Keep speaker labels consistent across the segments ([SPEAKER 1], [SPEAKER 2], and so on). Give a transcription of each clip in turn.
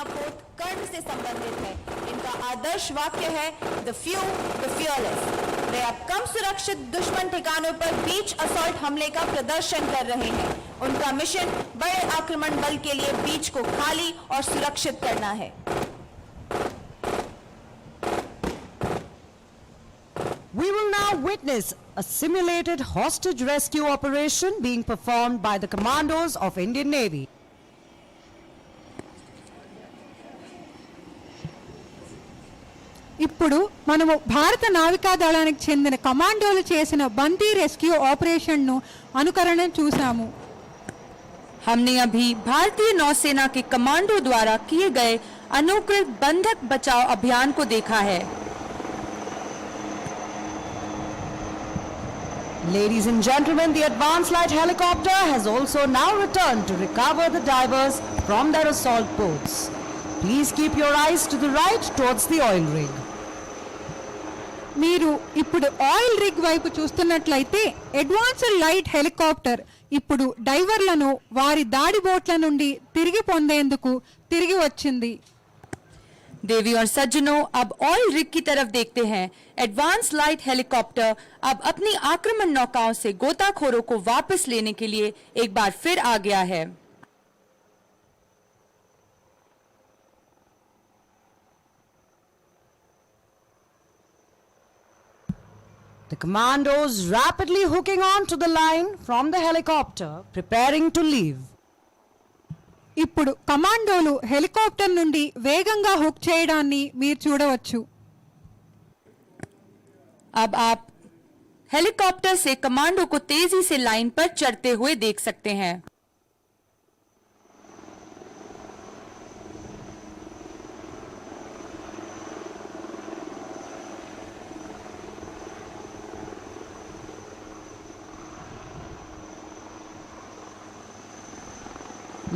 [SPEAKER 1] सेनापोत कर्ण से संबंधित है। इनका आदर्श वाक्य है द फ्यू द फियरलेस। वे अब कम सुरक्षित दुश्मन ठिकानों पर बीच असॉल्ट हमले का प्रदर्शन कर रहे हैं। उनका मिशन बड़े आक्रमण बल के लिए बीच को खाली और सुरक्षित करना है।
[SPEAKER 2] We will now witness a simulated hostage rescue operation being performed by the commandos of Indian Navy.
[SPEAKER 3] ఇప్పుడు మనము భారత నావికా దళానికి చెందిన కమాండోలు చేసిన బందీ రెస్క్యూ ఆపరేషన్ ను అనుకరణ చూసాము।
[SPEAKER 4] हमने अभी भारतीय नौसेना के कमांडो द्वारा किए गए अनुकृत बंधक बचाव अभियान को देखा है।
[SPEAKER 2] Ladies and gentlemen, the advanced light helicopter has also now returned to recover the divers from their assault boats. Please keep your eyes to the right towards the oil rig.
[SPEAKER 3] మీరు ఇప్పుడు ఆయిల్ రిగ్ వైపు చూస్తున్నట్లయితే advanced light helicopter ఇప్పుడు డైవర్లను వారి దాడి బోట్ల నుండి తిరిగి పొందేందుకు తిరిగి వచ్చింది।
[SPEAKER 4] देवी और सज्जनों, अब ऑयल रिग की तरफ देखते हैं। एडवांस लाइट हेलीकॉप्टर अब अपनी आक्रमण नौकाओं से गोताखोरों को वापस लेने के लिए एक बार फिर आ गया है।
[SPEAKER 2] The commandos rapidly hooking on to the line from the helicopter, preparing to leave.
[SPEAKER 3] ఇప్పుడు కమాండోలు హెలికాప్టర్ నుండి వేగంగా హుక్ చేయడాన్ని మీరు చూడవచ్చు।
[SPEAKER 4] अब आप हेलीकॉप्टर से कमांडो को तेजी से लाइन पर चढ़ते हुए देख सकते हैं।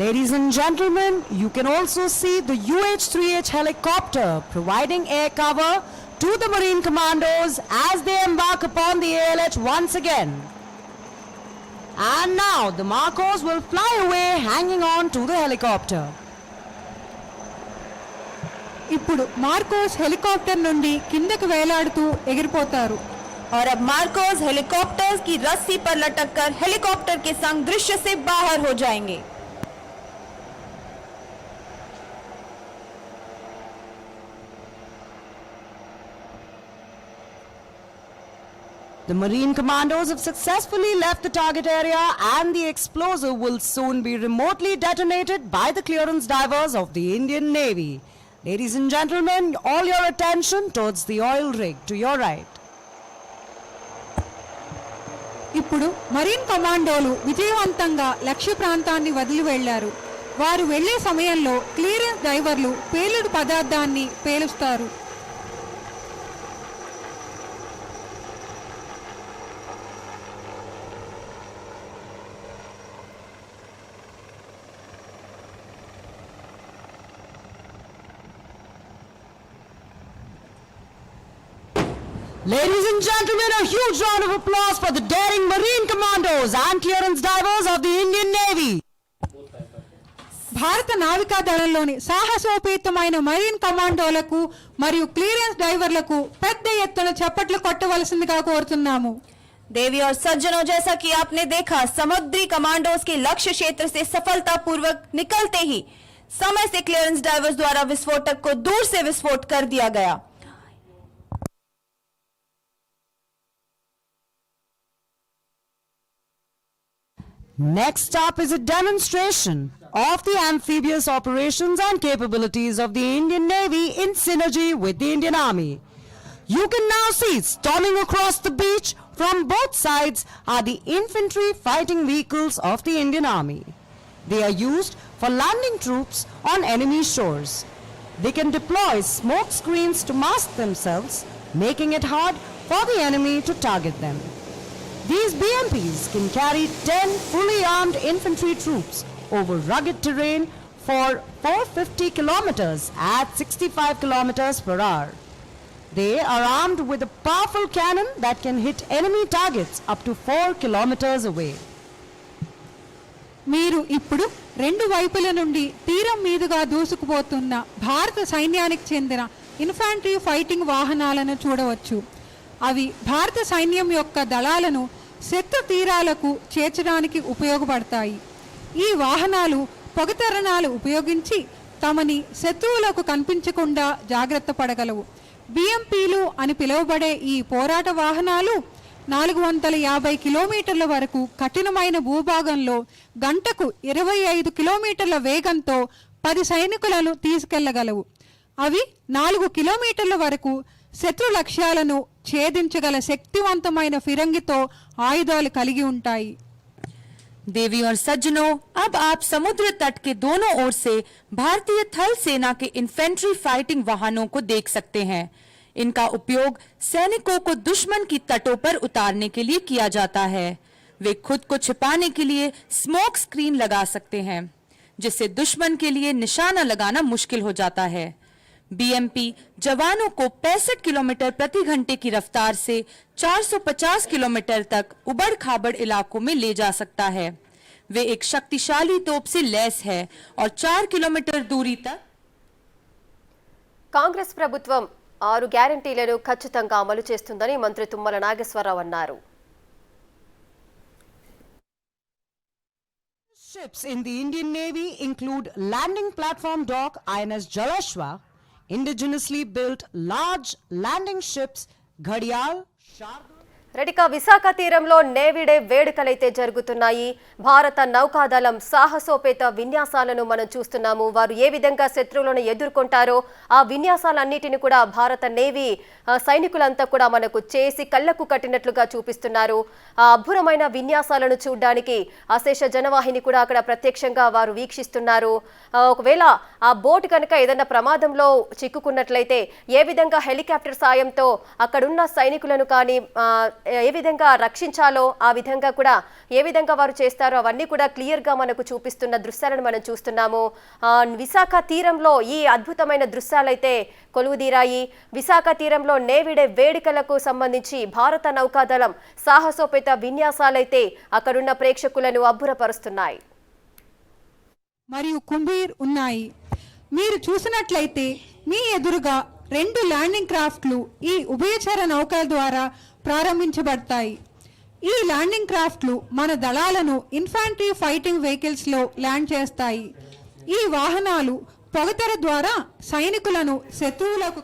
[SPEAKER 2] Ladies and gentlemen, you can also see the UH-3H helicopter providing air cover to the Marine Commandos as they embark upon the ALH once again. And now the Marcos will fly away hanging on to the helicopter.
[SPEAKER 3] ఇప్పుడు Marcos helicopter నుండి కిందకు వేలాడుతూ ఎగిరిపోతారు।
[SPEAKER 1] और अब Marcos helicopters की रस्सी पर लटककर helicopter के संग दृश्य से बाहर हो जाएंगे।
[SPEAKER 2] The Marine Commandos have successfully left the target area and the explosive will soon be remotely detonated by the clearance divers of the Indian Navy. Ladies and gentlemen, all your attention towards the oil rig to your right.
[SPEAKER 3] ఇప్పుడు marine కమాండోలు విజయవంతంగా లక్ష్య ప్రాంతాన్ని వదిలి వెళ్లారు। వారు వెళ్లే సమయంలో clearance డైవర్లు పేలుడు పదార్థాన్ని పేలుస్తారు।
[SPEAKER 2] Ladies and gentlemen, a huge round of applause for the daring Marine Commandos and clearance divers of the Indian Navy.
[SPEAKER 3] భారత నావికా దళంలోని సాహసోపేతమైన మరీన్ కమాండోలకు మరియు క్లియరెన్స్ డైవర్లకు పెద్ద ఎత్తున చప్పట్లు కొట్టవలసిందిగా కోరుతున్నాము।
[SPEAKER 1] देवी और सज्जनों, जैसा कि आपने देखा, समुद्री कमांडोज के लक्ष्य क्षेत्र से सफलतापूर्वक निकलते ही समय से क्लियरेंस डाइवर्स द्वारा विस्फोटक को दूर से विस्फोट कर दिया गया।
[SPEAKER 2] Next up is a demonstration of the amphibious operations and capabilities of the Indian Navy in synergy with the Indian Army. You can now see storming across the beach from both sides are the infantry fighting vehicles of the Indian Army. They are used for landing troops on enemy shores. They can deploy smoke screens to mask themselves, making it hard for the enemy to target them. These BMPs can carry 10 fully armed infantry troops over rugged terrain for 450 kilometers at 65 kilometers per hour. They are armed with a powerful cannon that can hit enemy targets up to 4 kilometers away.
[SPEAKER 3] మీరు ఇప్పుడు రెండు వైపుల నుండి తీరం మీదుగా దూసుకుపోతున్న భారత సైన్యానికి చెందిన ఇన్ఫాంట్రీ ఫైటింగ్ వాహనాలను చూడవచ్చు. అవి భారత సైన్యం యొక్క దళాలను శత్రు తీరాలకు చేర్చడానికి ఉపయోగపడతాయి. ఈ వాహనాలు పొగతరణాలు ఉపయోగించి తమని శత్రువులకు కనిపించకుండా జాగ్రత్త పడగలవు. బిఎంపీలు అని పిలువబడే ఈ పోరాట వాహనాలు 450 కిలోమీటర్ల వరకు కఠినమైన భూభాగంలో గంటకు 25 కిలోమీటర్ల వేగంతో 10 సైనికులను తీసుకెళ్లగలవు. అవి 4 కిలోమీటర్ల వరకు శత్రు లక్ష్యాలను ఛేదించగల శక్తివంతమైన ఫిరంగితో ఆయుధాలు కలిగి ఉంటాయి.
[SPEAKER 4] देवी और सज्जनों, अब आप समुद्र तट के दोनों ओर से भारतीय थल सेना के इन्फेंट्री फाइटिंग वाहनों को देख सकते हैं. इनका उपयोग सैनिकों को दुश्मन की तटों पर उतारने के लिए किया जाता है. वे खुद को छिपाने के लिए स्मोक स्क्रीन लगा सकते हैं, जिससे दुश्मन के लिए निशाना लगाना मुश्किल हो जाता है. बीएमपी जवानों को 65 किलोमीटर प्रति घंटे की रफ्तार से 450 किलोमीटर तक उबड़ खाबड़ इलाकों में ले जा सकता है. वे एक शक्तिशाली तोप से लैस है और 4 किलोमीटर दूरी तक.
[SPEAKER 5] కాంగ్రెస్ ప్రభుత్వం 6 గ్యారెంటీలను ఖచ్చితంగా అమలు చేస్తుందని మంత్రి తుమ్మల నాగేశ్వరరావు అన్నారు.
[SPEAKER 2] Ships in the Indian Navy include landing platform dock INS Jalashwa, indigenously built large landing ships Ghadial, Sharda.
[SPEAKER 5] రెడిక Visakha తీరంలో నేవీ డే వేడుకలైతే జరుగుతున్నాయి. భారత నౌకాదళం సాహసోపేత విన్యాసాలను మనం చూస్తున్నాము. వారు ఏ విధంగా శత్రువులను ఎదుర్కొంటారో ఆ విన్యాసాలన్నిటిని కూడా భారత నేవీ సైనికులంతా కూడా మనకు చేసి కళ్ళకు కట్టినట్లుగా చూపిస్తున్నారు. ఆ అద్భుతమైన విన్యాసాలను చూడడానికి అశేష జనవాహిని కూడా అక్కడ ప్రత్యక్షంగా వారు వీక్షిస్తున్నారు. ఒకవేళ ఆ బోట్ కనుక ఏదైనా ప్రమాదంలో చిక్కుకున్నట్లయితే ఏ విధంగా హెలికాప్టర్ సాయంతో అక్కడున్న సైనికులను కానీ ఏ విధంగా రక్షించాలో ఆ విధంగా కూడా ఏ విధంగా వారు చేస్తారో అవన్నీ కూడా క్లియర్గా మనకు చూపిస్తున్న దృశ్యాలను మనం చూస్తున్నాము. విశాఖ తీరంలో ఈ అద్భుతమైన దృశ్యాలైతే కొలువుదీరాయి. విశాఖ తీరంలో నేవీ డే వేడుకలకు సంబంధించి భారత నౌకాదళం సాహసోపేత విన్యాసాలైతే అక్కడున్న ప్రేక్షకులను అబ్బురపరుస్తున్నాయి.
[SPEAKER 3] మరియు కుంభీర్ ఉన్నాయి. మీరు చూసినట్లయితే మీ ఎదురుగా 2 ల్యాండింగ్ క్రాఫ్ట్లు ఈ ఉభయచర నౌకల ద్వారా ప్రారంభించబడతాయి. ఈ ల్యాండింగ్ క్రాఫ్ట్లు మన దళాలను ఇన్ఫాంట్రీ ఫైటింగ్ వెహికల్స్లో ల్యాండ్ చేస్తాయి. ఈ వాహనాలు పొగతెర ద్వారా సైనికులను శత్రువులకు